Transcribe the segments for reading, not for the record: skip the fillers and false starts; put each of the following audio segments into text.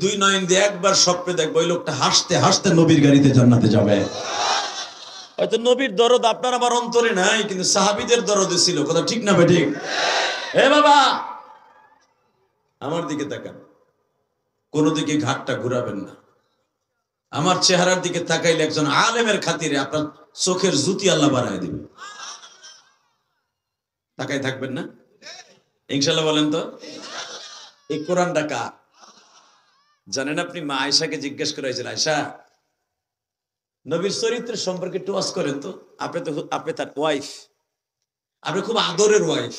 দুই নয়ন দিয়ে একবার স্বপ্নে দেখবো ওই লোকটা হাসতে হাসতে নবীর গাড়িতে জান্নাতে যাবে। হয়তো নবীর দরদ আপনার আমার অন্তরে নাই, কিন্তু সাহাবীদের দরদে ছিল। কথা ঠিক না বেঠিক? হে বাবা, আমার দিকে তাকান, কোন দিকে ঘাটটা ঘুরাবেন না। আমার চেহারার দিকে তাকাইলে একজন আলেমের খাতিরে আপনার চোখের জুতি আল্লাহ বাড়ায় দিবে। তাকাই থাকবেন না ইনশাল্লাহ? বলেন তো, এই কোরআনটা কার? জানেন আপনি? মা আয়েশাকে জিজ্ঞেস করেছেন, আয়েশা নবীর চরিত্রের সম্পর্কে একটু ওয়াজ করেন তো। আপনি তার ওয়াইফ, আপনি খুব আদরের ওয়াইফ।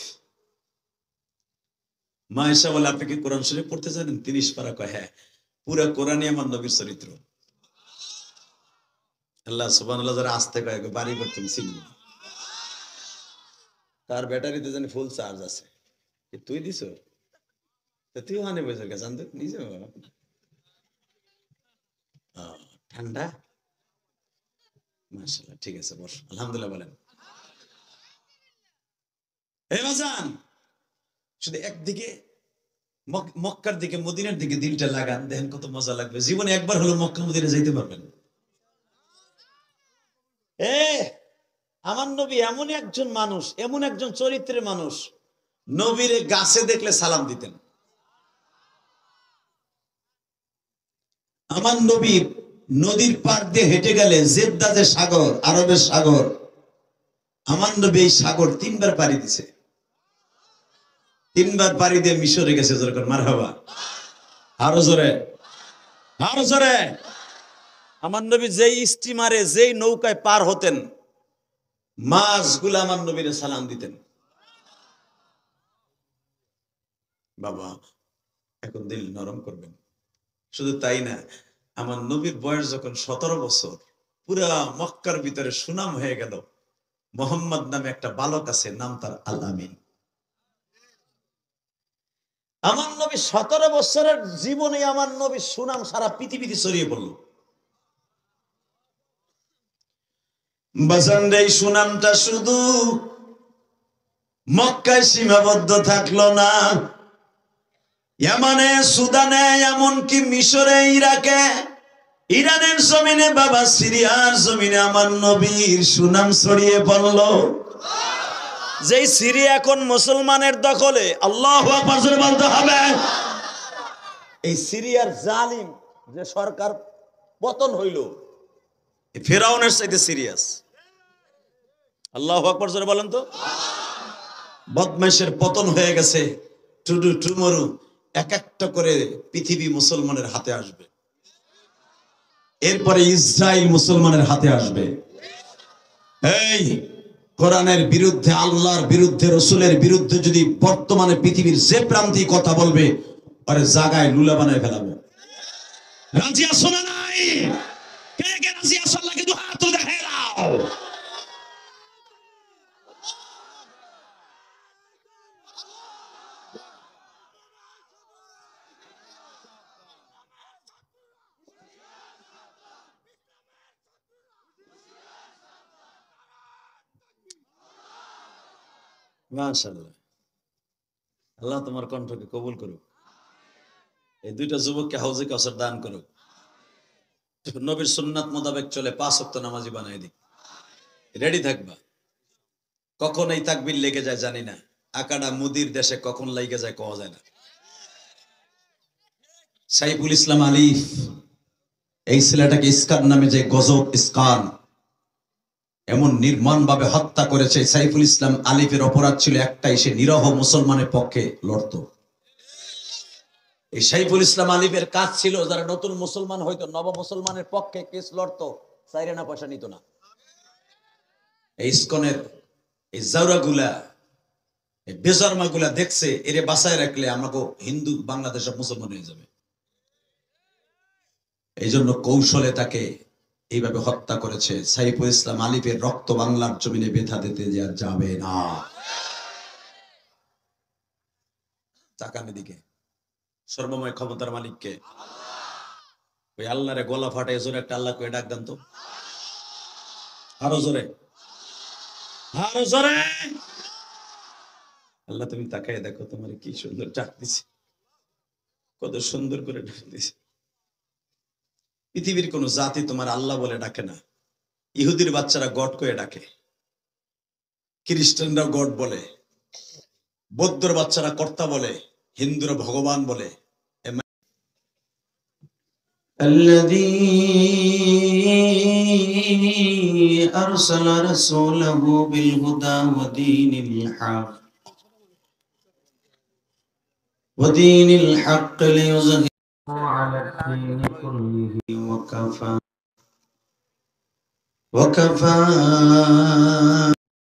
মা আয়েশা বলে, আপনি কি কোরআন শরীফ পড়তে জানেন? 30 পারা। কয় হ্যাঁ, পুরা কোরআনই আমার নবীর চরিত্র। আল্লাহ সুবহানাল্লাহ। যারা আসতে কয় বাড়ি করতেন চিনি, তার ব্যাটারিতে জানি ফুল চার্জ আছে। তুই দিছ? তুই ওখানে বসে জানতো নিজে। ঠান্ডা, মাশাআল্লাহ, ঠিক আছে বস, আলহামদুলিল্লাহ বলেন। এই বাজান, শুধু একদিকে মক্কার দিকে মদিনার দিকে দিলটা লাগান, দেখেন কত মজা লাগবে। জীবনে একবার হলো মক্কা মদিনা যাইতে পারবেন। আমার নবী এমন একজন মানুষ, এমন একজন চরিত্রের মানুষ, নবীরে গাছে দেখলে সালাম দিতেন। আমার নবী নদীর পার দিয়ে হেঁটে গেলে, জেদ্দা যে সাগর, আরবের সাগর, আমার নবী এই সাগর 3 বার পাড়ি দিছে। 3 বার পাড়ি দিয়ে মিশরে গেছে। যেরকম মারহাবা, আরো জোরে, আরো জোরে। আমার নবী যেই স্টিমারে, যেই নৌকায় পার হতেন, মাছগুলো আমার নবীরে সালাম দিতেন। বাবা, এখন দিল নরম করবেন। শুধু তাই না, আমার নবীর বয়স যখন 17 বছর, পুরা মক্কার ভিতরে সুনাম হয়ে গেল। মোহাম্মদ নামে একটা বালক আছে, নাম তার আল আমিন। আমার নবী 17 বছরের জীবনে আমার নবীর সুনাম সারা পৃথিবীতে ছড়িয়ে পড়ল। বাজানরে, এই সুনামটা শুধু মক্কায় সীমাবদ্ধ থাকলো না, ইয়ামানে, সুদানে, এমনকি মিশরে, ইরাকে, ইরানের জমিনে, বাবা সিরিয়ার জমিনে আমার নবীর সুনাম ছড়িয়ে পড়ল। যেই সিরিয়া এখন মুসলমানের দখলে, আল্লাহু আকবার জোরে বলতে হবে। এই সিরিয়ার জালিম যে সরকার পতন হইল, ফেরাউনের চাইতে সিরিয়াস। আল্লাহু আকবার জোরে বলেন তো। বদমাইশের পতন হয়ে গেছে। টুডু টুমরু এক একটা করে পৃথিবী মুসলমানের হাতে আসবে। এরপরে ইসরায়েল মুসলমানের হাতে আসবে। এই কোরআনের বিরুদ্ধে, আল্লাহর বিরুদ্ধে, রসুলের বিরুদ্ধে যদি বর্তমানে পৃথিবীর যে প্রান্তিক কথা বলবে, আরে জায়গায় লুলা বানায় ফেলাবো। রাজি আছো না নাই? কে কে রাজি আছো? আল্লাহকে দুই হাত তুলে দেখাই দাও। মাশাআল্লাহ, আল্লাহ তোমার কণ্ঠকে কবুল করুক। এই দুইটা যুবককে হাউজে কাউসার দান করুক। নবীর সুন্নাত মোতাবেক চলে 5 ওয়াক্ত নামাজি বানাই দিক। রেডি থাকবা। কখন এই তাকবীর লেগে যায় জানি না। আকাডা মুদির দেশে কখন লেগে যায় কওয়া যায় না। সাইফুল ইসলাম আলিফ, এই ছেলেটাকে ইস্কান নামে যে গজব ইস্কান এমন নির্মম ভাবে হত্যা করেছে। সাইফুল ইসলাম আলিফের অপরাধ ছিল একটাই, সে নিরহ মুসলমানের পক্ষে লড়ত। এই সাইফুল ইসলাম আলিফের কাজ ছিল যারা নতুন মুসলমান হইতো, নব মুসলমানের পক্ষে কেস লড়তো, চাইরেনা পয়সা নিত না। এই ইস্কনের এই জাউরাগুলা, এই বেজরমাগুলা দেখছে এরে বাঁচায় রাখলে আমাকে হিন্দু বাংলাদেশ সব মুসলমান হয়ে যাবে। এই জন্য কৌশলে তাকে এইভাবে হত্যা করেছে। সাইফুল ইসলাম আলিফের রক্ত বাংলার জমিনে বেথা দিতে যাবে না। তাকানের দিকে, সর্বময় ক্ষমতার মালিককে, ওই আল্লাহরে গলা ফাটে জোরে একটা আল্লাহ করে ডাক দেন তো, আরো জোরে, আরো জোরে। আল্লাহ তুমি তাকায় দেখো, তোমার কি সুন্দর ডাক দিছে, কত সুন্দর করে ডাক দিছে। পৃথিবীর কোন জাতি তোমার আল্লাহ বলে ডাকে না। ইহুদির বাচ্চারা গড কয়ে ডাকে, খ্রিস্টানরা গড বলে, বৌদ্ধর বাচ্চারা কর্তা বলে, হিন্দুরা ভগবান বলে। الذي أرسل رسوله بالهدى ودين الحق ليظهره على الدين كله وكفى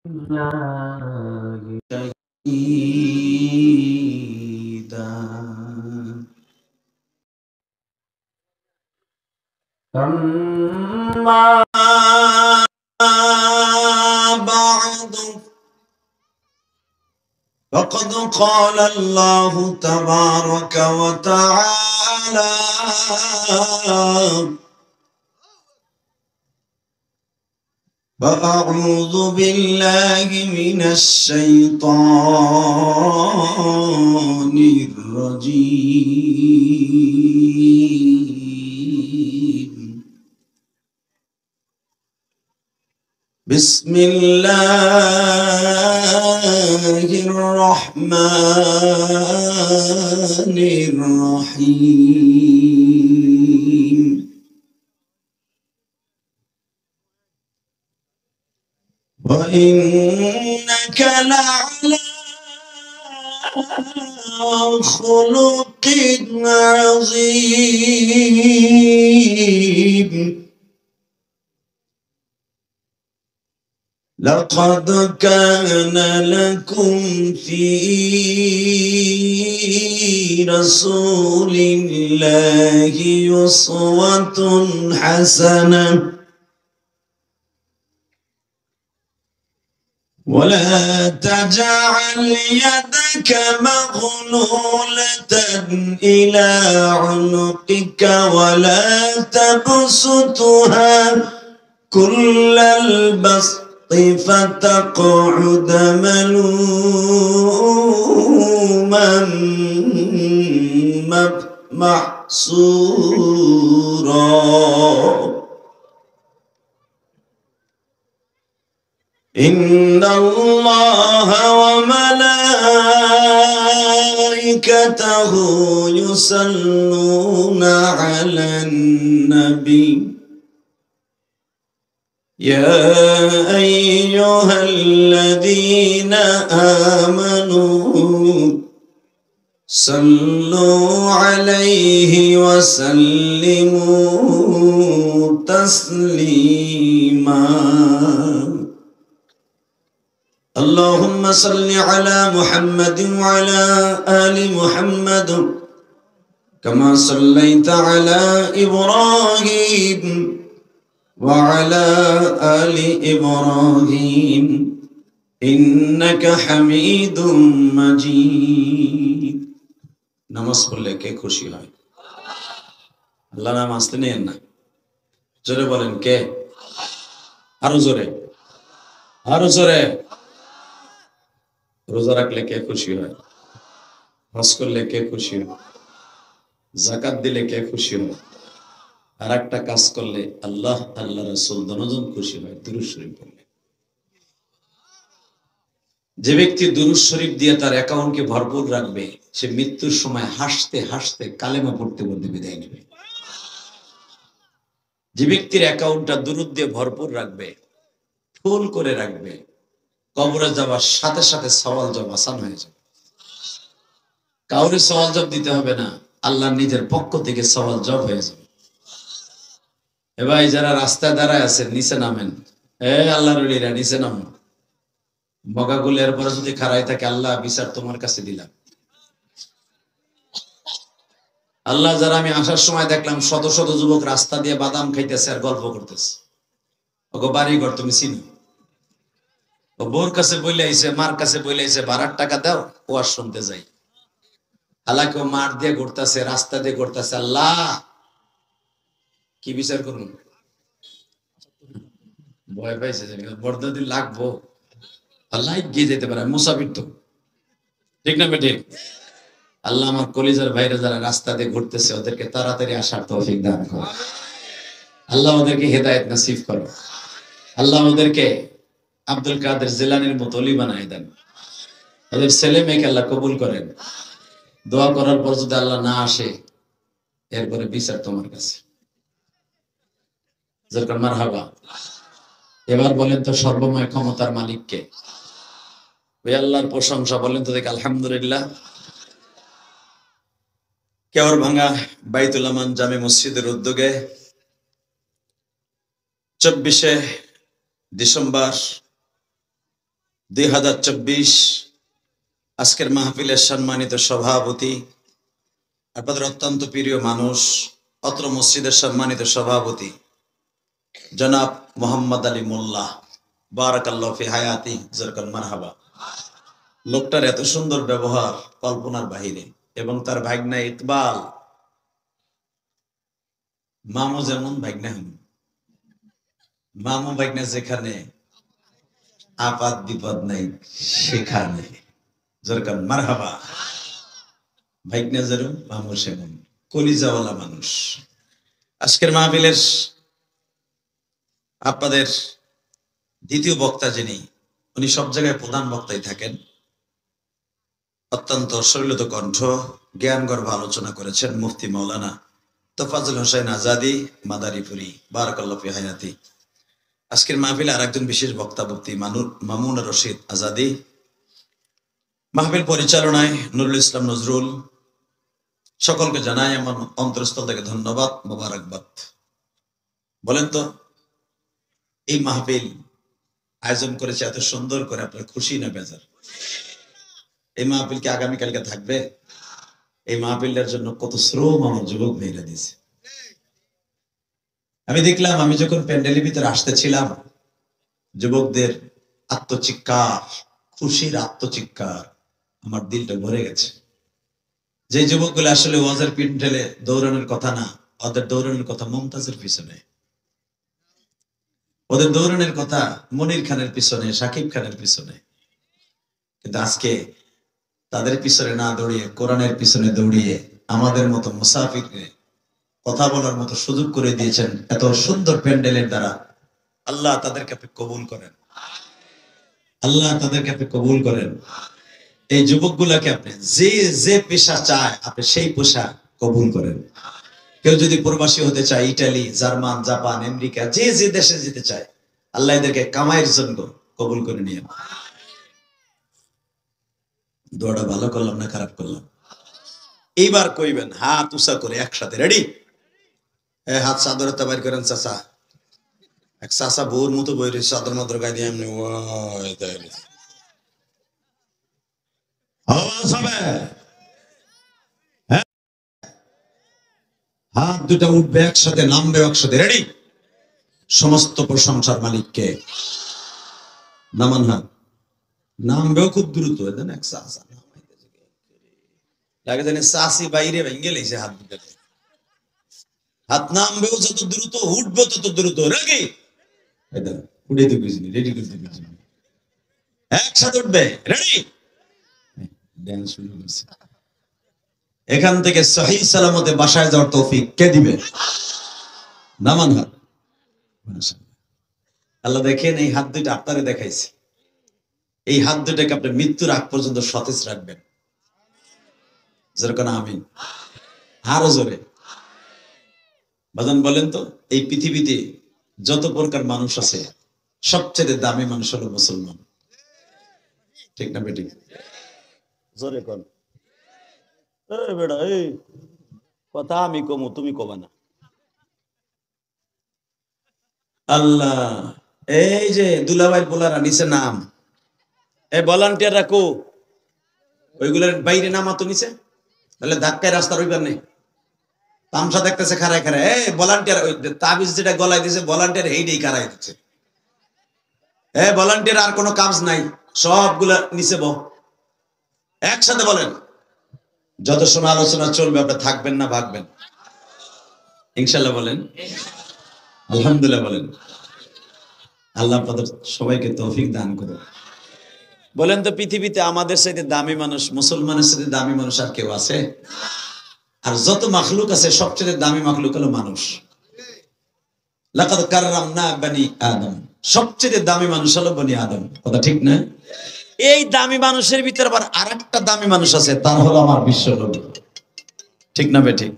بالله شهيدا. أما بعد فقد قال الله تبارك وتعالى فأعوذ بالله من الشيطان الرجيم. بسم الله الرحمن الرحيم. وإنك لعلى خلق عظيم. لقد كان لكم في رسول الله أسوة حسنة ولا تجعل يدك مغلولة إلى عنقك ولا تبسطها كل البسط فتقعد ملوما محسورا. إن الله وملائكته يصلون على النبي يا أيها الذين آمنوا صلوا عليه وسلموا تسليما. اللهم صل على محمد وعلى آل محمد كما صليت على إبراهيم وعلى آل إبراهيم إنك حميد مجيد. নামাজ পড়লে কে খুশি হয়? আল্লাহ নাম আসতে নেন না, জোরে বলেন কে? আরো জোরে, আরো জোরে। রোজা রাখলে কে খুশি হয়? হজ করলে কে খুশি হয়? যাকাত দিলে কে খুশি হয়? আর একটা কাজ করলে আল্লাহ আল্লাহ রাসূল দুজন খুশি হয়, দুরূদ শরীফ পড়লে। যে ব্যক্তি দুরূদ শরীফ দিয়ে তার অ্যাকাউন্টকে ভরপুর রাখবে, সে মৃত্যুর সময় হাসতে হাসতে কালেমা পড়তে পড়তে বিদায় নেবে। যে ব্যক্তির অ্যাকাউন্টটা দুরূদ দিয়ে ভরপুর রাখবে, ফুল করে রাখবে, কবরে যাওয়ার সাথে সাথে সওয়াল জবাব আসান হয়ে যাবে। কাউরে সওয়াল জবাব দিতে হবে না, আল্লাহ নিজের পক্ষ থেকে সওয়াল জবাব হয়ে যাবে। এ ভাই, যারা রাস্তায় দাঁড়ায় আছেন নিচে নামেন। আল্লাহর ওলিরা নিচে নামো। বগাগুলো এরপরে যদি খাড়াই থাকে, আল্লাহ বিচার তোমার কাছে দিলাম। আল্লাহ, যারা আমি আসার সময় দেখলাম শত শত যুবক রাস্তা দিয়ে বাদাম খাইতেছে আর গল্প করতেছে, ওগো বাড়িঘর তুমি চিনো। ও বোর কাছে বইলে আইছে, মার কাছে বইলে আইছে, ভাড়ার টাকা দাও, ও আর শুনতে যাই। হালাকি ও মার দিয়ে ঘুরতেছে, রাস্তা দিয়ে ঘুরতেছে। আল্লাহ কি বিচার করুন? ভয় পাইছে, বর্দাদিন লাগবো, আল্লাহ গিয়ে যেতে পারে, মুসাফির তো, ঠিক না বেঠিক? আল্লাহ আমার কলিজার ভাইরা যারা রাস্তা দিয়ে ঘুরতেছে, ওদেরকে তাড়াতাড়ি আসার তৌফিক দান করে। আল্লাহ ওদেরকে হেদায়েত নসিব করো। আল্লাহ ওদেরকে আব্দুল কাদের জিলানীর মতো ওলি বানায় দেন। ওদের ছেলে মেয়েকে আল্লাহ কবুল করেন। দোয়া করার পর যদি আল্লাহ না আসে, এরপরে বিচার তোমার কাছে। যেরকম মারহাবা। এবার বলেন তো সর্বময় ক্ষমতার মালিককে? ওই আল্লাহর প্রশংসা বলেন তো দেখে আলহামদুলিল্লাহ। কেওর ভাঙ্গা বাইতুল আমান জামে মসজিদের উদ্যোগে 24শে ডিসেম্বর 2024 আজকের মাহফিলের সম্মানিত সভাপতি, আপনাদের অত্যন্ত প্রিয় মানুষ, অত্র মসজিদের সম্মানিত সভাপতি জনাব মোহাম্মদ আলী মোল্লা, বারাকাল্লাহু ফি হায়াতি, জারকাল মারহাবা। লোকটার এত সুন্দর ব্যবহার কল্পনার বাহিরে, এবং তার ভাগ্না ইকবাল, মামু যেমন ভাগ্না হন, মামু ভাগ্না যেখানে আপাত বিপদ নাই সেখানে, জারকাল মারহাবা। ভাগ্না যেরকম মামু সেমন, কলিজাওয়ালা মানুষ। আজকের মাহফিলের আপনাদের দ্বিতীয় বক্তা যিনি, উনি সব জায়গায় প্রধান বক্তাই থাকেন। অত্যন্ত সরলতা কণ্ঠ, জ্ঞান গর্ভ আলোচনা করেছেন মুফতি মাওলানা তোফাজ্জল হোসেন আজাদি মাদারীপুরি, বারাকাল্লাহু ফি হায়াতি। আজকের মাহফিলে আরেকজন বিশেষ বক্তা মুফতি মামুন রশিদ আজাদি। মাহফিল পরিচালনায় নুরুল ইসলাম নজরুল। সকলকে জানাই আমার অন্তরস্থল থেকে ধন্যবাদ, মোবারকবাদ। বলেন তো, এই মাহফিল আয়োজন করেছে এত সুন্দর করে, আপনার খুশি না বেজার? এই মাহফিল কি আগামীকালকে থাকবে? এই মাহফিলটার জন্য কত শ্রম আমার যুবক ভাইরা দিয়েছে। আমি দেখলাম, আমি যখন প্যান্ডেলের ভিতরে আসতেছিলাম, যুবকদের আত্মচিৎকার, খুশির আত্মচিৎকার, আমার দিলটা ভরে গেছে। যে যুবকগুলো আসলে ওয়াজের প্যান্ডেলে দৌড়ানোর কথা না, ওদের দৌড়ানোর কথা মমতাজের পিছনে, ওদের দৌড়ানোর কথা মনির খানের পিছনে, সাকিব খানের পিছনে। কিন্তু আজকে তাদের পিছনে না দৌড়িয়ে, কোরআনের পিছনে দৌড়িয়ে আমাদের মতো মুসাফিরকে কথা বলার মতো সুযোগ করে দিয়েছেন এত সুন্দর প্যান্ডেলের দ্বারা। আল্লাহ তাদেরকে আপনি কবুল করেন, আল্লাহ তাদেরকে আপনি কবুল করেন। এই যুবকগুলাকে আপনি যে যে পেশা চায়, আপনি সেই পেশা কবুল করেন। কেউ যদি প্রবাসী হতে চায়, ইটালি, জার্মান, জাপান, আমেরিকা, যে যে দেশে যেতে চায়, আল্লাহ এদেরকে কামাইয়ের জন্য কবুল করে নিয়ে। দোয়াটা ভালো করলাম না খারাপ করলাম? এইবার কইবেন হাত উঁচা করে একসাথে, রেডি? হাত চাদরতে বাইর করেন। চাচা, এক চাচা বউর মতো বই রয়েছে, চাদর মাদর গায়ে দিয়ে এমনি আওয়াজ হবে। হাত দুটা উঠবে একসাথে, নামবে একসাথে, রেডি? সমস্ত প্রশংসার মালিককে নামান হাত। নামবেও খুব দ্রুত, এক চাচা লাগে জানি চাষি বাইরে ভেঙে লেছে হাত দুটা। হাত নামবেও যত দ্রুত, উঠবে তত দ্রুত। রেডি? উঠে তো বুঝিনি, রেডি করতে বুঝিনি। একসাথে উঠবে, রেডি? ড্যান্স শুরু করছে। এখান থেকে সহিহ সালামতে বাসায় যাওয়ার তৌফিক কে দিবে? নামান হাত। আল্লাহ দেখেন, এই হাত দুইটা আপনারে দেখাইছে। এই হাত দুটাকে আপনি মৃত্যুর আগ পর্যন্ত সতেজ রাখবেন। যেরকম আমিন, আরো জোরে বাজান বলেন তো। এই পৃথিবীতে যত প্রকার মানুষ আছে, সবচেয়ে দামি মানুষ হলো মুসলমান। ঠিক না বেটি? জোরে কোন বেড়া, এই কথা আমি কমু, তুমি কবা না। আল্লাহ, এই যে দুলাভাই পোলারা নিচে নাম, এই ভলান্টিয়ার রাখো, ওইগুলোর বাইরে নামা তো নিচে, তাহলে ধাক্কায় রাস্তা রইবার নেই। তামসা দেখতেছে খারায় খারায়, এই ভলান্টিয়ার, ওই তাবিজ যেটা গলায় দিছে ভলান্টিয়ার, এইটাই খারাই দিচ্ছে। ভলান্টিয়ার আর কোনো কাজ নাই, সবগুলা নিচে বহ। একসাথে বলেন, যত সময় আলোচনা চলবে আপনি থাকবেন না ভাগবেন? ইনশাল্লাহ বলেন, আলহামদুলিল্লাহ বলেন। আল্লাহ আপনাদের সবাইকে তৌফিক দান করো। বলেন তো, পৃথিবীতে আমাদের সাথে দামি মানুষ, মুসলমানের সাথে দামি মানুষ আর কেউ আছে? আর যত মাখলুক আছে, সবচেয়ে দামি মাখলুক হলো মানুষ। লাকাদ কাররামনা বনি আদম, সবচেয়ে দামি মানুষ হলো বনি আদম। কথা ঠিক না? এই দামি মানুষের ভিতরে আবার আরেকটা দামি মানুষ আছে, তার হলো আমার বিশ্ব নবী। ঠিক না বেঠিক?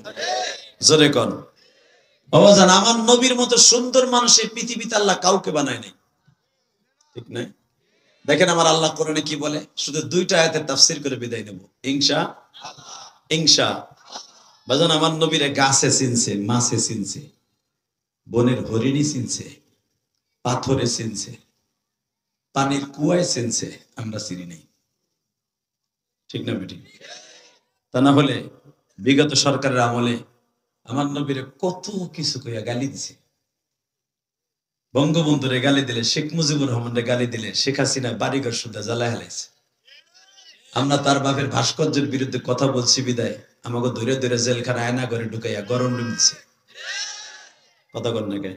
জোরে কোন। বাবাজান, আমার নবীর মতো সুন্দর মানুষের পৃথিবীতে আল্লাহ কাউকে বানায় নাই। ঠিক না? দেখেন আমার আল্লাহ কোরআনে কি বলে, শুধু দুইটা আয়াতের তাফসীর করে বিদায় নেব ইনশা। বাজান, আমার নবীরে গাছে চিনছে, মাছে চিনছে, বনের হরিণী চিনছে, পাথরে চিনছে, পানির কুয়ায় চিনছে, আমরা চিনি নাই। ঠিক না বেঠিক? তা না হলে বিগত সরকারের আমলে আমার নবীরে কত কিছু কইয়া গালি দিছে। বঙ্গবন্ধুরে গালি দিলে, শেখ মুজিবুর রহমানরে গালি দিলে, শেখ হাসিনা বাড়িঘর সুদ্ধা জ্বালায় হালাইছে। আমরা তার বাপের ভাস্কর্যের বিরুদ্ধে কথা বলছি বিদায় আমাকে ধরে ধরে জেলখানা আয়না করে ঢুকাইয়া গরম রুম দিছে। কথা কর না কে?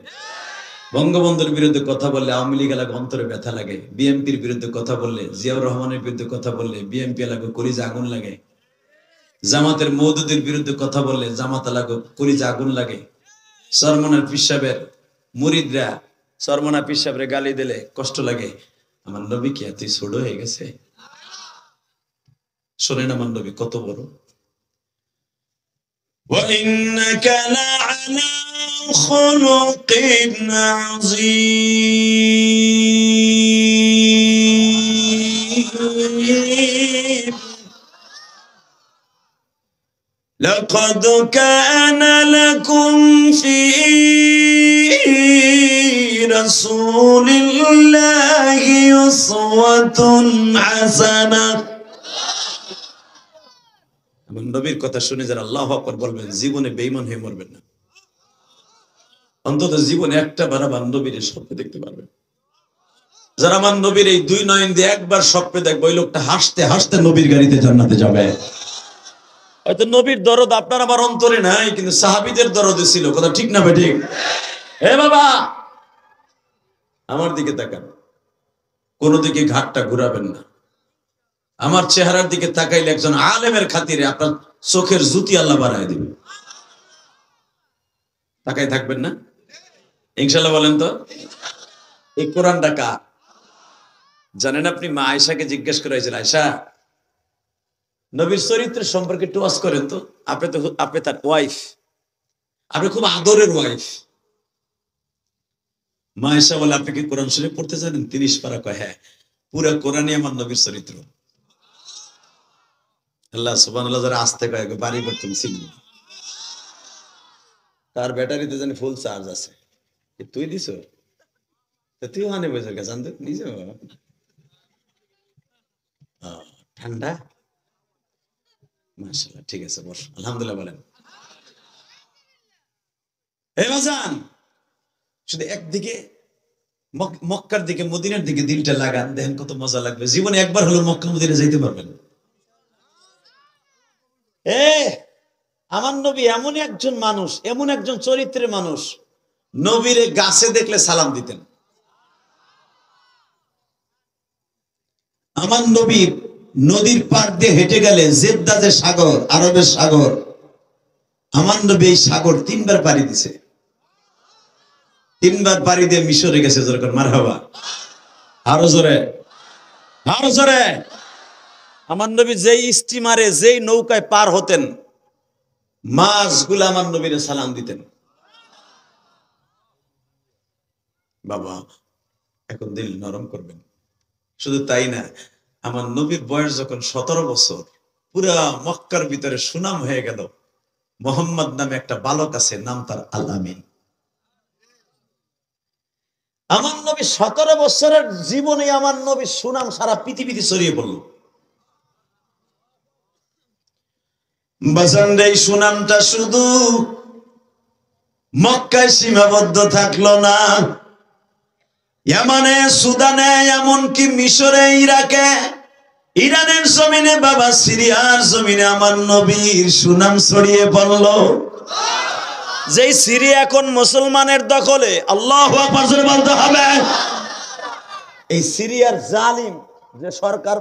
বঙ্গবন্ধুর বিরুদ্ধে কথা বললে আওয়ামী লীগ এলাকা অন্তরে ব্যথা লাগে, বিএনপির বিরুদ্ধে কথা বললে, জিয়াউর রহমানের বিরুদ্ধে কথা বললে বিএনপি এলাকা কলিজা আগুন লাগে, জামাতের মওদুদের বিরুদ্ধে কথা বললে জামাত এলাকা কলিজা আগুন লাগে, সরমনার পীর সাহেবের মুরিদরা সরমনা পীর সাহেবের গালি দিলে কষ্ট লাগে। আমার নবী কি এতই ছোট হয়ে গেছে? শোনেন আমার নবী কত বড়। وَإِنَّكَ لَعَلَى خُلُقٍ عَظِيمٍ لَقَدْ كَانَ لَكُمْ فِي رَسُولِ اللَّهِ أُسْوَةٌ حَسَنَةٌ। আমার নবীর কথা শুনে যারা আল্লাহু আকবার বলবেন, জীবনে বেঈমান হয়ে মরবেন না। অন্তত জীবনে একটা বার আমার নবীর স্বপ্নে দেখতে পারবেন। যারা আমার নবীর এই দুই নয়ন দিয়ে একবার স্বপ্নে দেখবে, ওই লোকটা হাসতে হাসতে নবীর গাড়িতে জান্নাতে যাবে। হয়তো নবীর দরদ আপনার আমার অন্তরে নাই, কিন্তু সাহাবীদের দরদে ছিল। কথা ঠিক না বেঠিক? হে বাবা, আমার দিকে তাকান, কোন দিকে ঘাটটা ঘুরাবেন না। আমার চেহারার দিকে তাকাইলে একজন আলেমের খাতিরে আপনার চোখের জুতি আল্লাহ বাড়ায় দিবে। তাকাই থাকবেন না ইনশাআল্লাহ? বলেন তো, এই কোরআনটা কার? জানেন আপনি? মা আয়েশাকে জিজ্ঞেস করে হয়েছিল, আয়েশা, নবীর চরিত্র সম্পর্কে একটু ওয়াজ করেন তো। আপনি তার ওয়াইফ, আপনি খুব আদরের ওয়াইফ। মা আয়েশা বলে, আপনি কি কোরআন শরীফ পড়তে জানেন? 30 পারা। কয়, হ্যাঁ, পুরো কোরআনই আমার নবীর চরিত্র। আল্লাহ সুবহানাল্লাহ। যারা আসতে কয় বাড়ি করতে চিনব, তার ব্যাটারিতে জানি ফুল চার্জ আছে। তুই দিস, তুই হানে বসে গেছেন তো নিজে। ঠান্ডা, মাশাআল্লাহ, ঠিক আছে, বস, আলহামদুলিল্লাহ বলেন। হে বাজান, শুধু একদিকে মক্কার দিকে মদিনার দিকে দিলটা লাগান, দেখেন কত মজা লাগবে। জীবনে একবার হলো মক্কা মদিনা যাইতে পারবেন। আমার নবী এমন একজন মানুষ, এমন একজন চরিত্রের মানুষ, নবীরে গাছে দেখলে সালাম দিতেন। আমার নবী নদীর পাড় দিয়ে হেঁটে গেলে জেদ্দা যে সাগর, আরবের সাগর, আমার নবী এই সাগর 3 বার পাড়ি দিছে। 3 বার পাড়ি দিয়ে মিশরে গেছে। যেরকম মারহাবা, আরো জোরে, আরো জোরে। আমার নবী যেই স্টিমারে, যেই নৌকায় পার হতেন, মাছগুলো আমার নবীরে সালাম দিতেন। বাবা, এখন দিল নরম করবেন। শুধু তাই না, আমার নবীর বয়স যখন 17 বছর, পুরা মক্কার ভিতরে সুনাম হয়ে গেল। মোহাম্মদ নামে একটা বালক আছে, নাম তার আল আমিন। আমার নবী 17 বছরের জীবনে আমার নবীর সুনাম সারা পৃথিবীতে ছড়িয়ে পড়ল। বাজান, এই সুনামটা শুধু মক্কায় সীমাবদ্ধ থাকলো না, ইয়ামানে, সুদানে, এমনকি মিশরে, ইরাকে, ইরানের জমিনে, বাবা সিরিয়ার জমিনে আমার নবীর সুনাম ছড়িয়ে পড়ল। যেই সিরিয়া এখন মুসলমানের দখলে, আল্লাহু আকবার জোরে বলতে হবে। এই সিরিয়ার জালিম যে সরকার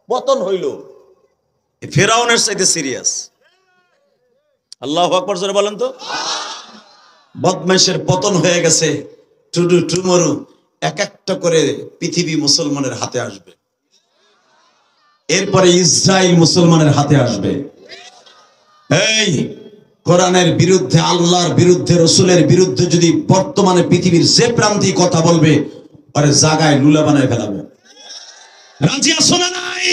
পতন হইল, ফেরাউনের চাইতে সিরিয়াস। আল্লাহু আকবার জোরে বলেন তো। বদমাইশের পতন হয়ে গেছে। টুডু টুমরু এক একটা করে পৃথিবী মুসলমানের হাতে আসবে, এরপরে ইসরায়েল মুসলমানের হাতে আসবে। এই কোরআনের বিরুদ্ধে, আল্লাহর বিরুদ্ধে, রসুলের বিরুদ্ধে যদি বর্তমানে পৃথিবীর যে প্রান্তি কথা বলবে, আরে জায়গায় লুলা বানায় ফেলাবো। রাজি আছো না নাই?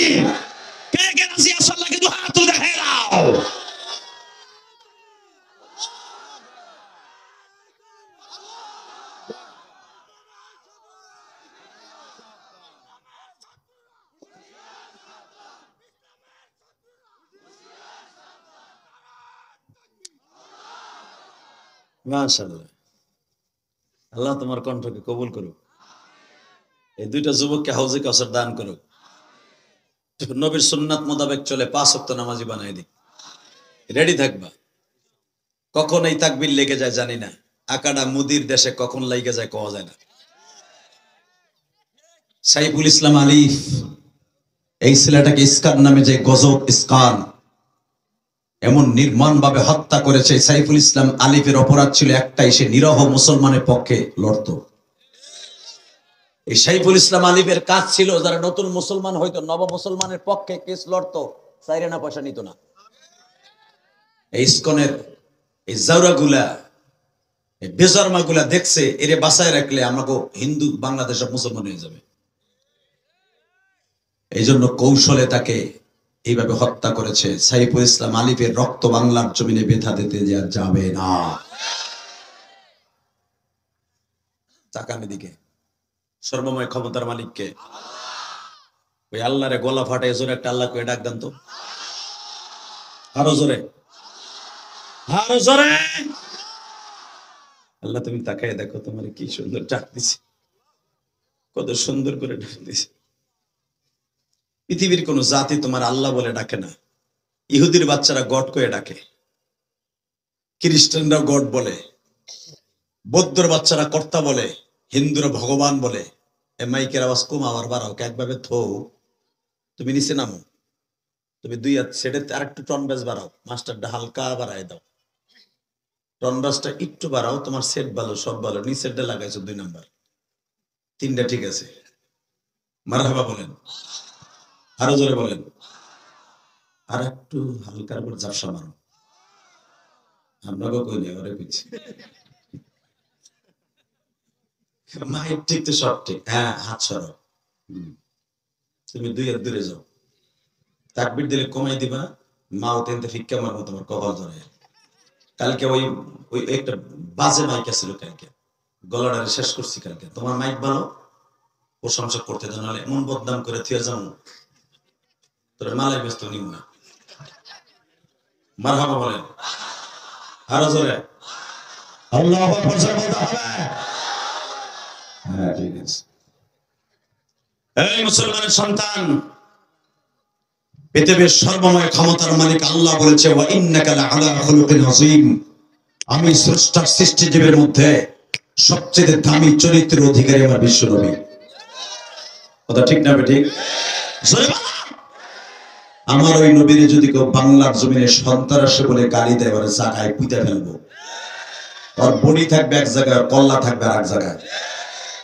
কে কে রাজি আছো? আল্লাহকে দুই হাত তুলে দেখাই দাও। মাশাআল্লাহ, আল্লাহ তোমার কণ্ঠকে কবুল করুক। এই দুইটা যুবককে হাউজে কাউসার দান করুক। নবীর সুন্নাত মোতাবেক চলে 5 ওয়াক্ত নামাজি বানাই দিক। রেডি থাকবা। কখন এই তাকবীর লেগে যায় জানি না, আকাডা মুদির দেশে কখন লেগে যায় কোয়া যায় না। সাইফুল ইসলাম আলিফ, এই ছেলেটাকে ইস্কান নামে যে গজব ইস্কান এমন নির্মম ভাবে হত্যা করেছে। সাইফুল ইসলাম আলিফের অপরাধ ছিল একটাই, সে নিরহ মুসলমানের পক্ষে লড়তো। এই সাইফুল ইসলাম আলিফের কাজ ছিল যারা নতুন মুসলমান হইতো, নব মুসলমানের পক্ষে কেস লড়তো, চাইরে না পয়সা নিত না। এই ইস্কনের এই জাউরাগুলা, এই বেজরমাগুলা দেখছে এরে বাঁচায় রাখলে আমাকে হিন্দু বাংলাদেশ সব মুসলমান হয়ে যাবে। এই জন্য কৌশলে তাকে এইভাবে হত্যা করেছে। সাইফুল ইসলাম আলিফের রক্ত বাংলার জমিনে বেথা দিতে যাবে না। তাকান দিকে, সর্বময় ক্ষমতার মালিককে, ওই আল্লাহরে গলা ফাটে জোরে একটা আল্লাহকে ডাক দেন তো, আরো জোরে, আরো জোরে। আল্লাহ তুমি তাকায় দেখো, তোমার কি সুন্দর ডাক দিছে, কত সুন্দর করে ডাক দিছে। পৃথিবীর কোন জাতি তোমার আল্লাহ বলে ডাকে না। ইহুদির বাচ্চারা গড করে ডাকে, খ্রিস্টানরা গড বলে, বৌদ্ধর বাচ্চারা কর্তা বলে, হিন্দুরা ভগবান বলে। এ মাইকের আওয়াজ কম, আবার বাড়াও একভাবে থো। তুমি নিচে নামো, তুমি দুই হাত ছেড়ে আর একটু টন ব্যাস বাড়াও, মাস্টারটা হালকা বাড়াই দাও, টন ব্যাসটা একটু বাড়াও। তোমার সেট ভালো, সব ভালো, নিচেরটা লাগাইছো 2 নাম্বার, 3টা ঠিক আছে। মারহাবা বলেন, আরো জোরে বলেন, আর একটু হালকার উপর ঝাপসা মারো। আমরা কই নেই, ওরে পিছিয়ে মাইক ঠিক তো সব ঠিক। হ্যাঁ, হাত সরাও। তুমি 2 হাত দূরে যাও। তাকবীর দিলে কমাই দিবা, মাও তেনতে ফিক্কা মারবো তোমার কপাল ধরে। কালকে ওই ওই একটা বাজে মাইক আছিল, কালকে গলাটা শেষ করছি। কালকে তোমার মাইক ভালো, প্রশংসা করতে জানালে এমন বদনাম করে থিয়ে যাও, তোর মালাই ব্যস্ত নিব না। মারহাবা বলেন, আরো জোরে আল্লাহু আকবার বলতে হবে। হ্যাঁ, ঠিক আছে। এই মুসলমানের সন্তান, পৃথিবীর সর্বময় ক্ষমতার মালিক আল্লাহ বলেছে, ওয়া ইন্নাকা লাআলা খুলুকিন আযীম। আমি স্রষ্টার সৃষ্টিজীবের মধ্যে সবচেয়ে দামি চরিত্রের অধিকারী আমার বিশ্ব নবী। কথা ঠিক না ঠিক? আমার ওই নবীরে যদি কেউ বাংলার জমিনে সন্ত্রাসী বলে গালি দেয়, ওর জায়গায় পুঁতে ফেলবো। ওর বডি থাকবে এক জায়গায়, আর কল্লা থাকবে আর এক জায়গায়।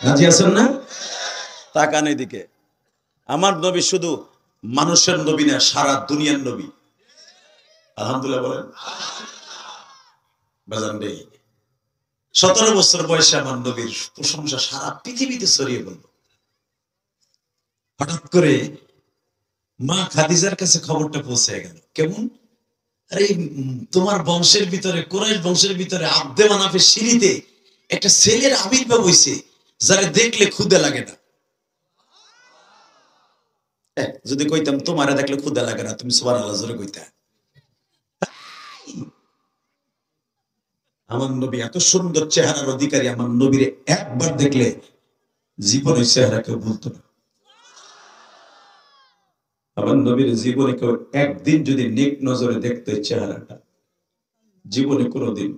রাজি আছেন না? তাকান এদিকে। আমার নবী শুধু মানুষের নবী না, সারা দুনিয়ার নবী। আলহামদুলিল্লাহ বলেন। বাজান রে, 17 বছর বয়সে আমার নবীর প্রশংসা সারা পৃথিবীতে ছড়িয়ে পড়ল। হঠাৎ করে মা খাদিজার কাছে খবরটা পৌঁছে গেল। কেমন? আরে তোমার বংশের ভিতরে, কুরাইশ বংশের ভিতরে আব্দে মানাফের সিঁড়িতে একটা ছেলের আবির্ভাব হইছে, যারা দেখলে ক্ষুধা লাগে না। যদি কইতাম তোমারে দেখলে ক্ষুধা লাগে না, তুমি সুবহানাল্লাহ জোরে কইতা। আমার নবী এত সুন্দর চেহারার অধিকারী, আমার নবীর একবার দেখলে জীবনে চেহারা কেউ বলতো না। আমার নবীর জীবনে কেউ একদিন যদি নেক নজরে দেখতো এই চেহারাটা, জীবনে কোনোদিন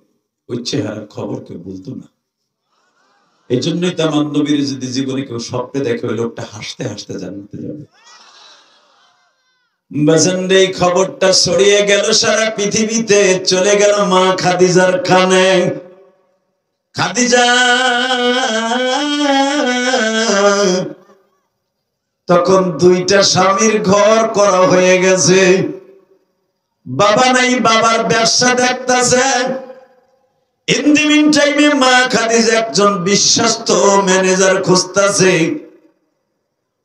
ওই চেহারার খবর কেউ বলতো না। এই জন্যই তো আমার নবীর যদি জীবনে কেউ স্বপ্নে দেখে, ওই লোকটা হাসতে হাসতে জান্নাতে যাবে। বাজানরে খবরটা ছড়িয়ে গেল সারা পৃথিবীতে, চলে গেল মা খাদিজার কানে। খাদিজা তখন দুইটা স্বামীর ঘর করা হয়ে গেছে, বাবা নাই, বাবার ব্যবসা দেখতেছে। ইন দি মিন টাইমে মা খাদিজা একজন বিশ্বস্ত ম্যানেজার খুঁজতেছে।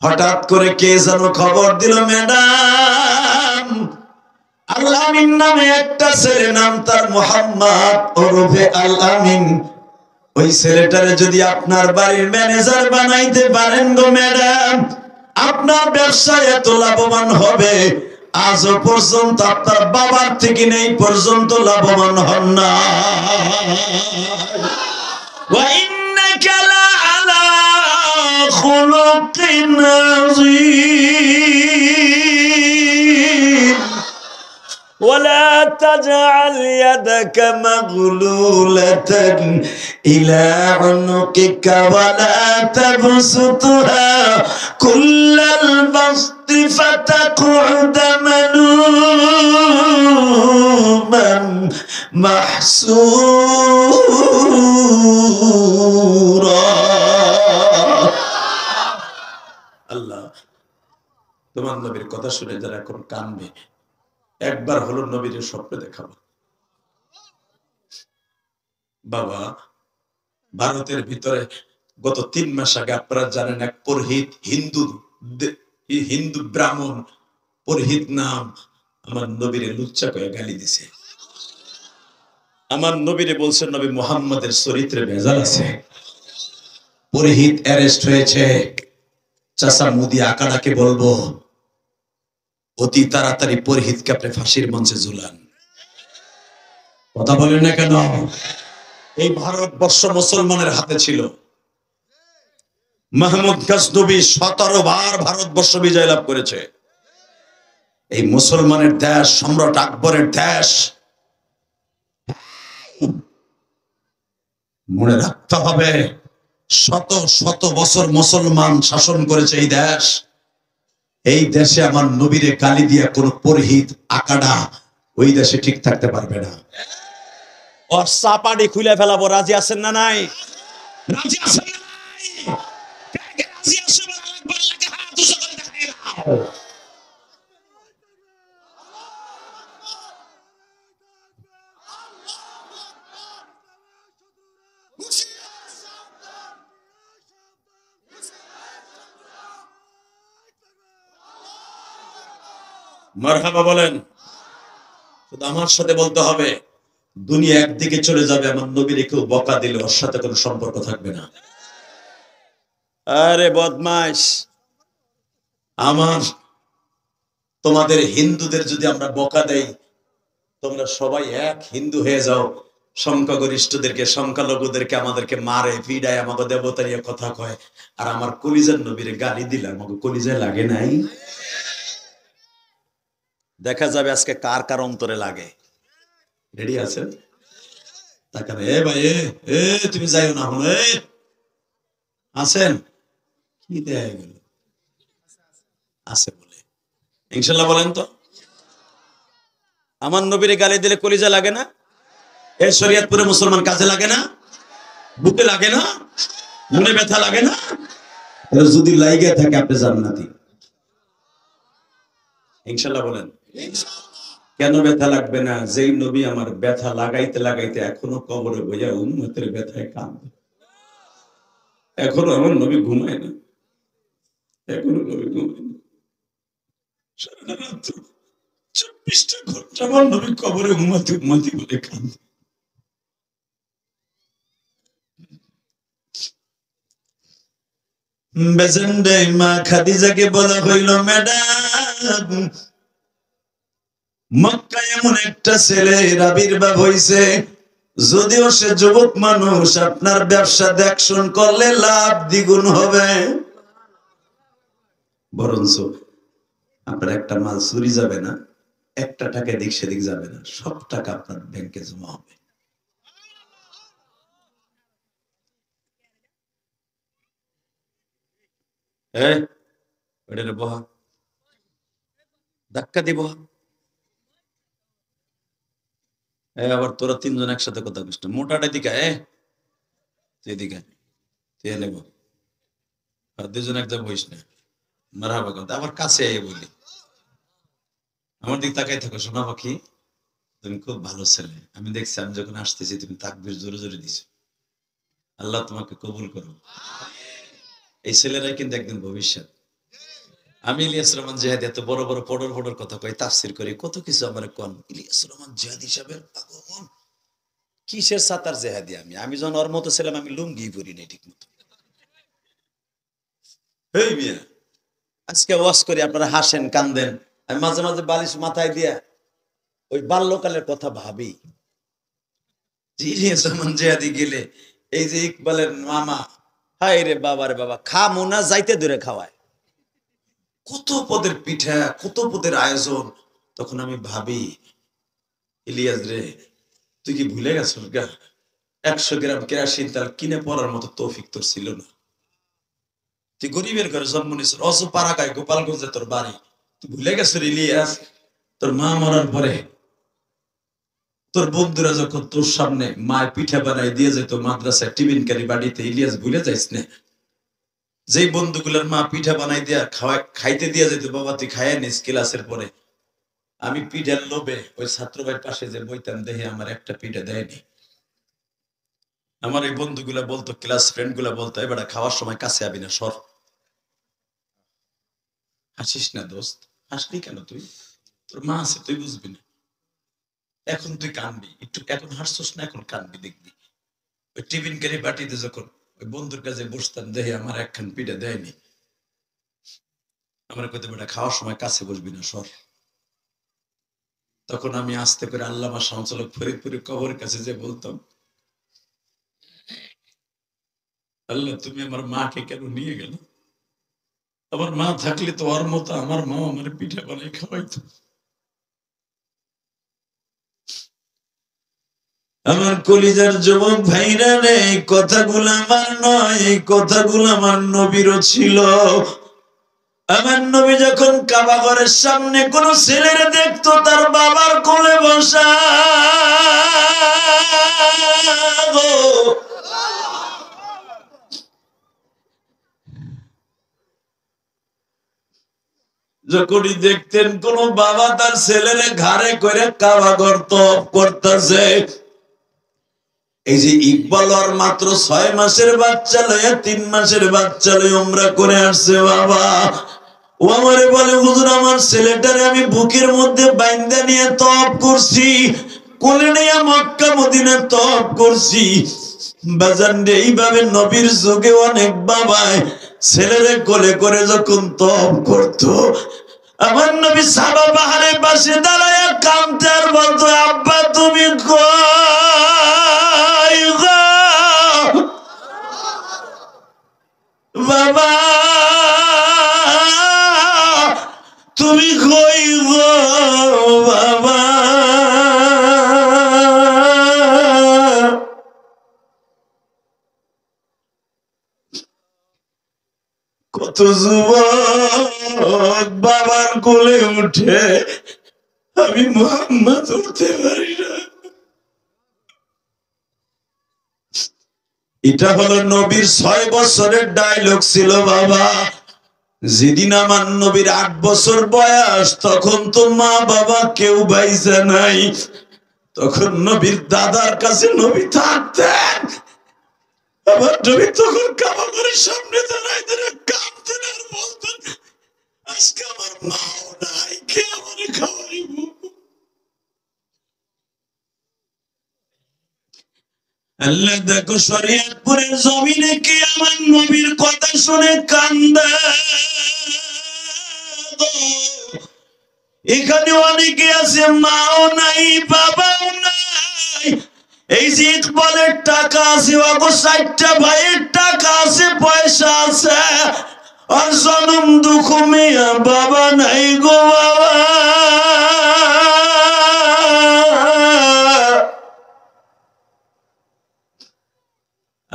হঠাৎ করে কে যেন খবর দিল, ম্যাডাম আল আমিন নামে একটা ছেলে, নাম তার মোহাম্মদ ওরফে আল আমিন, ওই ছেলেটারে যদি আপনার বাড়ির ম্যানেজার বানাইতে পারেন গো ম্যাডাম, আপনার ব্যবসায় এত লাভবান হবে, আজও পর্যন্ত আপনার বাবার থেকে নেই পর্যন্ত লাভবান হন না। ওয়া ইন্নাকা লাআলা খুলুকিন আযীম ولا تجعل يدك مغلولة إلى عنقك ولا تبسطها كل البسط فتقعد ملوما محسورا আল্লাহ তোমার নবীর কথা শুনে যারা এখন কাঁদবে, একবার হলো নবীর স্বপ্নে দেখাবো। বাবা, ভারতের ভিতরে গত 3 মাস আগে আপনারা জানেন এক পুরোহিত, হিন্দু ব্রাহ্মণ পুরোহিত নাম, আমার নবীরে লুচ্চা কয়ে গালি দিছে। আমার নবীরে বলছে নবী মুহাম্মাদের চরিত্রে ভেজাল আছে। পুরোহিত অ্যারেস্ট হয়েছে। চাচা মুদি আকাড়াকে বলবো অতি তাড়াতাড়ি পুরোহিতকে আপনি ফাঁসির মঞ্চে ঝুলান। কথা বলেন না কেন? এই ভারতবর্ষ মুসলমানের হাতে ছিল। মাহমুদ গজনবী 17 বার ভারতবর্ষ বিজয় লাভ করেছে। এই মুসলমানের দেশ, সম্রাট আকবরের দেশ। মনে রাখতে হবে, শত শত বছর মুসলমান শাসন করেছে এই দেশ। এই দেশে আমার নবীরে গালি দিয়া কোন পুরোহিত আকাড়া ওই দেশে ঠিক থাকতে পারবে না। ওর চাপাড়ি খুলে ফেলাবো। রাজি আছেন না নাই? রাজি আছেন না নাই? রাজি আছেন না? একবার লাগে হাত উঁচু করে দেখাই দাও। মারহাবা বলেন। শুধু আমার সাথে বলতে হবে, দুনিয়া একদিকে চলে যাবে, আমার নবীর কেউ বকা দিলে ওর সাথে কোনো সম্পর্ক থাকবে না। আরে বদমাইশ, আমার তোমাদের হিন্দুদের যদি আমরা বকা দেই, তোমরা সবাই এক হিন্দু হয়ে যাও, সংখ্যাগরিষ্ঠদেরকে সংখ্যালঘুদেরকে আমাদেরকে মারে পিডায়, আমাকে দেবতা নিয়ে কথা কয়, আর আমার কলিজার নবীর গালি দিলে আমাকে কলিজায় লাগে নাই? দেখা যাবে আজকে কার কার অন্তরে লাগে। রেডি আছেন? তাকাবে, এ ভাই এ তুমি যাইও না, হন আছেন? কি দেয়া গেল আছে বলে ইনশাল্লাহ বলেন তো। আমার নবীরে গালি দিলে কলিজা লাগে না? এ শরীয়তপুরে মুসলমান কাজে লাগে না? বুকে লাগে না? মনে ব্যথা লাগে না? যদি লাইগে থাকে আপনি জান্নাতি। ইনশাল্লাহ বলেন। কেন ব্যথা লাগবে না? যেই নবী আমার ব্যথা লাগাইতে লাগাইতে এখনো কবরে বইয়া উম্মতের ব্যথায় কাঁদে। এখনো আমার নবী ঘুমায় না, এখনো নবী ঘুমায় না। সারা রাত 24টা ঘন্টা আমার নবী কবরে ঘুমাতে ঘুমাতে বলে কাঁদে। বেজেন্ডে মা খাদিজাকে বলা হইল, ম্যাডাম মক্কায় এমন একটা ছেলের আবির্ভাব হইছে, যদিও সে যুবক মানুষ, আপনার ব্যবসা দেখশন করলে লাভ দ্বিগুণ হবে। বরঞ্চ আপনার একটা মাল চুরি যাবে না, একটা টাকা এদিক সেদিক যাবে না, সব টাকা আপনার ব্যাংকে জমা হবে। বহা ধাক্কা দিব। আবার তোরা 3 জন একসাথে কথা বলছিস, মোটাটা দিকে এদিকে তুই নেব দুজন একদম বইস না মারহাবা কথা আমার কাছে আই বলি আমার দিক তাকাই থাকো সোনা পাখি তুমি খুব ভালো ছেলে আমি দেখছি আমি যখন আসতেছি তুমি তাকবীর জোরে জোরে দিছো আল্লাহ তোমাকে কবুল করো এই ছেলেরাই কিন্তু একদিন ভবিষ্যৎ আমি ইলিয়াস রহমান জিহাদি এত বড় বড় পড়র পড়র কথা কই তাফসীর করি কত কিছু আমার কোন ইলিয়াস রহমান জিহাদি সাহেবের পাগল কিসের সাতার জিহাদি আমি যখন ওর মতো ছিলাম আমি লুঙ্গি পরি নাই ঠিক মতো এই মিয়া আজকে ওয়াজ করি আপনারা হাসেন কান্দেন আমি মাঝে মাঝে বালিশ মাথায় দিয়া ওই বাল্যকালের কথা ভাবি ইলিয়াস রহমান জিহাদি গেলে এই যে ইকবালের মামা হায় রে বাবা খা মোনা যাইতে দূরে খাওয়ায় কত পদের পিঠা কত পদের আয়োজন তখন আমি ভাবি ইলিয়াস রে তুই কি ভুলে গেছিস গা 100 গ্রাম কেরাসিন তেল কিনে পড়ার মতো তৌফিক তোর ছিল না তুই গরিবের ঘরে জন্ম নিয়েছিস অজপাড়াগায় গোপালগঞ্জে তোর বাড়ি তুই ভুলে গেছিস ইলিয়াস তোর মা মরার পরে তোর বন্ধুরা যখন তোর সামনে মায়ের পিঠা বানাই দিয়ে যেত মাদ্রাসায় টিফিন কারি বাড়িতে ইলিয়াস ভুলে যাইস না যেই বন্ধুগুলোর মা পিঠা বানাই দিয়া খাইতে দিয়া যেত বাবা তুই খাইয়া নিস ক্লাসের পরে আমি পিঠার লোভে ওই ছাত্র ভাইয়ের পাশে যে বইতাম দেখে আমার একটা পিঠা দেয়নি আমার এই বন্ধুগুলা বলতো ক্লাস ফ্রেন্ড গুলা বলতো এবার খাওয়ার সময় কাছে আবি না সর হাসিস না দোস্ত হাসলি কেন তুই তোর মা আছে তুই বুঝবি না এখন তুই কানবি একটু এখন হাসছিস না এখন কানবি দেখবি ওই টিফিন কারি বাটিতে যখন ওই বন্ধুর কাছে বসতাম দেখে আমার একখান পিঠা দেয়নি আমার কত বেটা খাওয়ার সময় কাছে বসবি না সর তখন আমি আস্তে করে আল্লামা সঞ্চালক ফরিদপুরের কবরের কাছে যে বলতাম আল্লাহ তুমি আমার মাকে কেন নিয়ে গেল আমার মা থাকলে তো ওর মতো আমার মা আমার পিঠা বানাই খাওয়াইতো আমার কলিজার যুবক ভাইরা রে এই কথাগুলো আমার নয় এই কথাগুলো আমার নবীরও ছিল আমার নবী যখন কাবা ঘরের সামনে কোন ছেলেরে দেখতো তার বাবার কোলে বসা যখনই দেখতেন কোন বাবা তার ছেলেরে ঘাড়ে করে কাবা ঘর তওয়াফ করতেছে এই যে ইকবাল আর মাত্র 6 মাসের বাচ্চা লয়ে 3 মাসের বাচ্চা লয়ে উমরা করে আসছে বাবা ও আমারে বলে হুজুর আমার ছেলেটারে আমি বুকের মধ্যে বাইন্ধা নিয়ে তওয়াফ করছি কোলে নিয়ে মক্কা মদিনা তওয়াফ করছি বাজান রে এইভাবে নবীর যুগে অনেক বাবায় ছেলেরে কোলে করে যখন তওয়াফ করতো আমার নবী সাবা পাহাড়ের পাশে দাঁড়ায় কাঁদতে আর বলতো আব্বা তুমি কই গো বাবা তুমি কই গো বাবা কত যুবক বাবার কোলে উঠে আমি মুহাম্মদ উঠতে পারি না এটা হলো নবীর 6 বছরের ডায়লগ ছিল বাবা যেদিন আমার নবীর 8 বছর বয়স তখন তো মা বাবা কেউ বাইসা নাই তখন নবীর দাদার কাছে নবী থাকতেন আমার নবী তখন কাবা ঘরের সামনে দাঁড়ায় দাঁড়ায় কাঁদতেন আর বলতেন আজকে আমার মাও নাই কে আমারে খাওয়াইব আল্লাহ দেখো শরীয়তপুরের জমিনে কে আমার নবীর কথা শুনে কান্দে এখানে অনেকে আছে মাও নাই বাবাও নাই এই যে ইকবালের টাকা আছে ওগো 4টা ভাইয়ের টাকা আছে পয়সা আছে আর জনম দুঃখ মিয়া বাবা নাই গো বাবা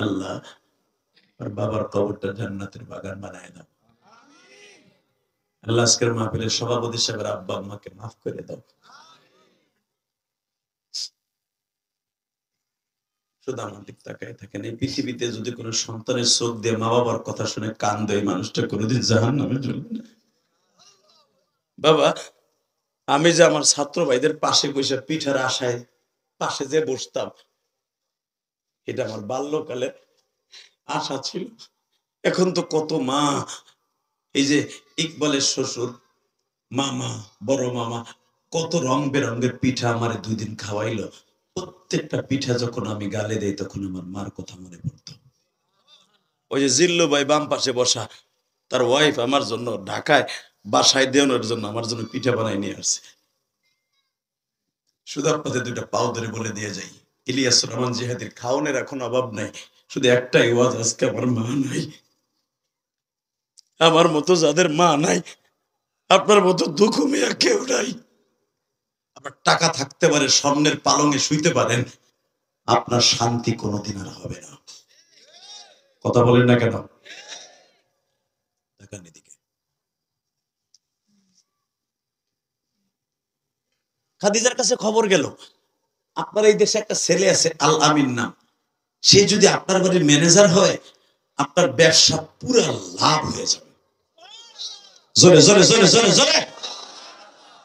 আল্লাহ আর বাবার কবরটা জান্নাতের বাগান বানায় দাও আল্লাহ আজকের মাহফিলের সভাপতি সাহেবের আব্বা আম্মাকে মাফ করে দাও শুধু আমার দিক তাকায় থাকেন। এই পৃথিবীতে যদি কোনো সন্তানের চোখ দিয়ে মা বাবার কথা শুনে কান দেয়, মানুষটা কোনোদিন জাহান্নামে জ্বলবে না। বাবা, আমি যে আমার ছাত্র ভাইদের পাশে বসে পিঠার আশায় পাশে যে বসতাম, এটা আমার বাল্যকালের আশা ছিল। এখন তো কত মা, এই যে ইকবালের শ্বশুর মামা, বড় মামা, কত রং বেরঙের পিঠা আমারে 2 দিন খাওয়াইলো। প্রত্যেকটা পিঠা যখন আমি গালে দেই তখন আমার মার কথা মনে পড়তো। ওই যে জিল্লু ভাই বাম পাশে বসা, তার ওয়াইফ আমার জন্য ঢাকায় বাসায় দেওয়ানোর জন্য আমার জন্য পিঠা বানাই নিয়ে আসছে। শুধু আপনাদের 2টা পাও ধরে বলে দিয়ে যাই, ইলিয়াস রহমান জিহাদির খাওয়ানোর এখন অভাব নাই, শুধু একটাই ওয়াজ, আজকে আমার মা নাই। আমার মতো যাদের মা নাই, আপনার মতো দুঃখ মেয়া কেউ নাই। আপনার টাকা থাকতে পারে, স্বর্ণের পালঙে শুইতে পারেন, আপনার শান্তি কোনোদিন আর হবে না। কথা বলেন না কেন? দেখেন এদিকে, খাদিজার কাছে খবর গেল আপনার এই দেশে একটা ছেলে আছে আল আমিন নাম, সে যদি আপনার বাড়ির ম্যানেজার হয়, আপনার ব্যবসা পুরা লাভ হয়ে যাবে। জোরে জোরে জোরে জোরে জোরে।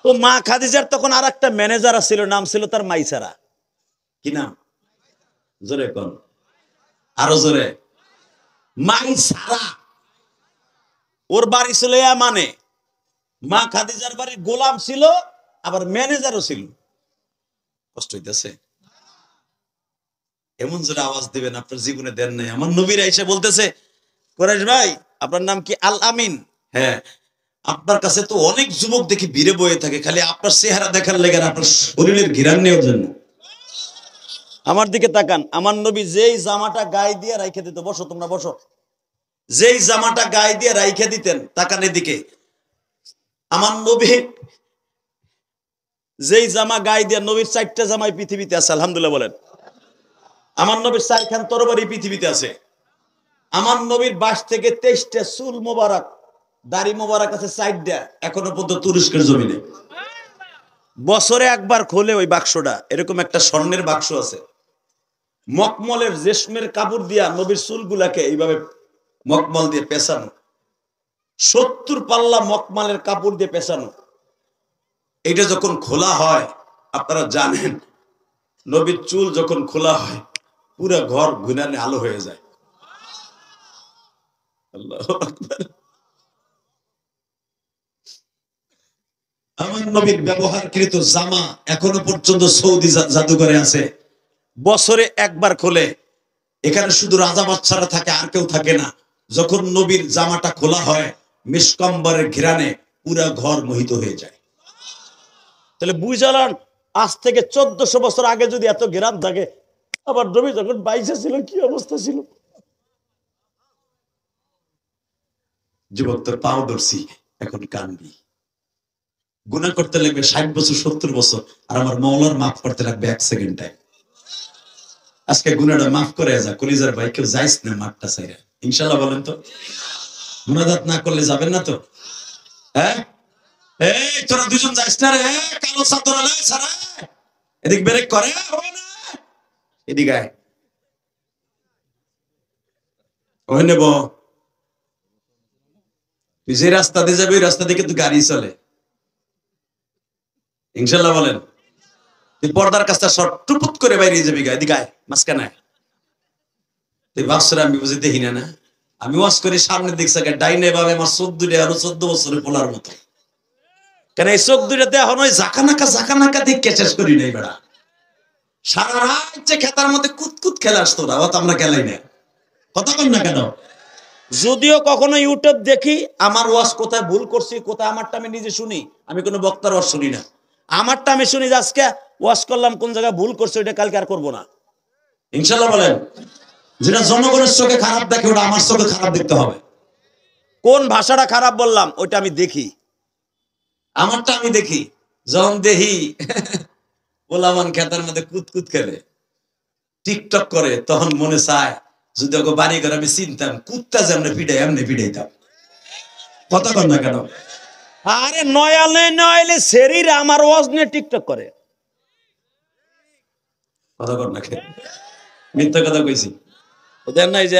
তো মা খাদিজার তখন আর একটা ম্যানেজার ছিল, নাম ছিল তার মাইসারা। কি নাম? জোরে কোন, আরো জোরে। মাইসারা। ওর বাড়ি ছিল মানে মা খাদিজার বাড়ির গোলাম ছিল, আবার ম্যানেজারও ছিল। কষ্ট হইতেছে? এমন জোরে আওয়াজ দিবেন আপনার জীবনে দেন নাই। আমার নবীরা এসে বলতেছে, কোরাইশ ভাই আপনার নাম কি? আল আমিন। হ্যাঁ, আপনার কাছে তো অনেক যুবক দেখি ভিড়ে বয়ে থাকে, খালি আপনার চেহারা দেখার লেগে, আপনার শরীরের ঘিরান নেওয়ার জন্য। আমার দিকে তাকান। আমার নবী যেই জামাটা গায়ে দিয়ে রাইখে দিত, বসো তোমরা বসো, যেই জামাটা গায়ে দিয়ে রাইখে দিতেন, তাকান এদিকে, আমার নবী যেই জামা গায়ে দিয়ে, নবীর 4টা জামাই পৃথিবীতে আছে, আলহামদুলিল্লাহ বলেন। আমার নবীর 4খান তরবারি পৃথিবীতে আছে। আমার নবীর 22 থেকে 23টা চুল মোবারক, দাড়ি মোবারক আছে 4টা, এখনো পর্যন্ত তুরস্কের জমিনে। বছরে একবার খোলে ওই বাক্সটা, এরকম একটা স্বর্ণের বাক্স আছে, মকমলের রেশমের কাপড় দিয়া নবীর চুলগুলাকে এইভাবে মকমল দিয়ে পেঁচানো, 70 পাল্লা মকমলের কাপড় দিয়ে পেঁচানো। এটা যখন খোলা হয়, আপনারা জানেন নবীর চুল যখন খোলা হয় পুরো ঘর ঘুনানে আলো হয়ে যায়। আল্লাহু আকবার। আমার নবীর ব্যবহারকৃত জামা এখনো পর্যন্ত সৌদি জাদুঘরে আছে, বছরে একবার খোলে। এখানে শুধু রাজা বাদশারা থাকে, আর কেউ থাকে না। যখন নবীর জামাটা খোলা হয়, মিসকম্বরের ঘিরানে পুরা ঘর মোহিত হয়ে যায়। তাহলে বুঝালেন, আজ থেকে 1400 বছর আগে যদি এত ঘেরান থাকে, আবার নবী যখন 22 ছিল কি অবস্থা ছিল। যুবক তোর পাও ধরছি, এখন কানবি। গুনাহ করতে লাগবে 60 বছর 70 বছর, আর আমার মাওলার মাফ করতে লাগবে 1 সেকেন্ডে। আজকে গুনাহটা মাফ করে যা, কলিজার ভাই কেউ যাইস না মাঠটা ছাইরা, ইনশাআল্লাহ বলেন তো। মুনাজাত না করলে যাবেন না তো? হ্যাঁ, এই তোরা দুজন যাইস না রে, কালো চাদর আলে সারা এদিক ব্রেক করে, হবে না এদিকে আয়, ওই নেব। তুই যে রাস্তা দিয়ে যাবি ওই রাস্তা দিয়ে কিন্তু গাড়ি চলে, ইনশাআল্লাহ বলেন। তুই পর্দার কাছটা শর্ট টুপুত করে বাইরে যাবি, এদিকে আয়, মাঝখানে। তুই ভাবছরা আমি বুঝে দেখি না, না আমি ওয়াজ করি সামনে দেখছে ডাইনে ভাবে আমার 14 আরো 14 বছরের পোলার মতো। কেন এই চোখ দুইটাতে এখন ওই জাকানাকা দিকে শেষ করি নাই বেড়া। সারা রাত যে খেতার মধ্যে কুতকুত খেলা আসতো না, অত আমরা খেলাই না। কথা বল না কেন? যদিও কখনো ইউটিউব দেখি, আমার ওয়াজ কোথায় ভুল করছি, কোথায় আমারটা আমি নিজে শুনি, আমি কোনো বক্তার ওয়াজ শুনি না। আমারটা আমি শুনি যে আজকে ওয়াজ করলাম, কোন জায়গায় ভুল করছে ওইটা কালকে আর করবো না, ইনশাআল্লাহ বলেন। যেটা জনগণের চোখে খারাপ দেখে ওটা আমার চোখে খারাপ দেখতে হবে। কোন ভাষাটা খারাপ বললাম ওইটা আমি দেখি, আমারটা আমি দেখি। যখন দেখি ওলামান খেতার মধ্যে কুতকুত খেলে, টিকটক করে, তখন মনে চায় যদি ওকে বাড়ি ঘর আমি চিনতাম, কুত্তা যেমন পিটাই এমনি পিটাইতাম। কথা কর না কেন? আরে নয়ালে নয়ালে শরীর আমার ওয়াজ নিয়ে টিকটক করে। কথা কর না কেন? মিথ্যা কথা কইছি ওদের নাই যে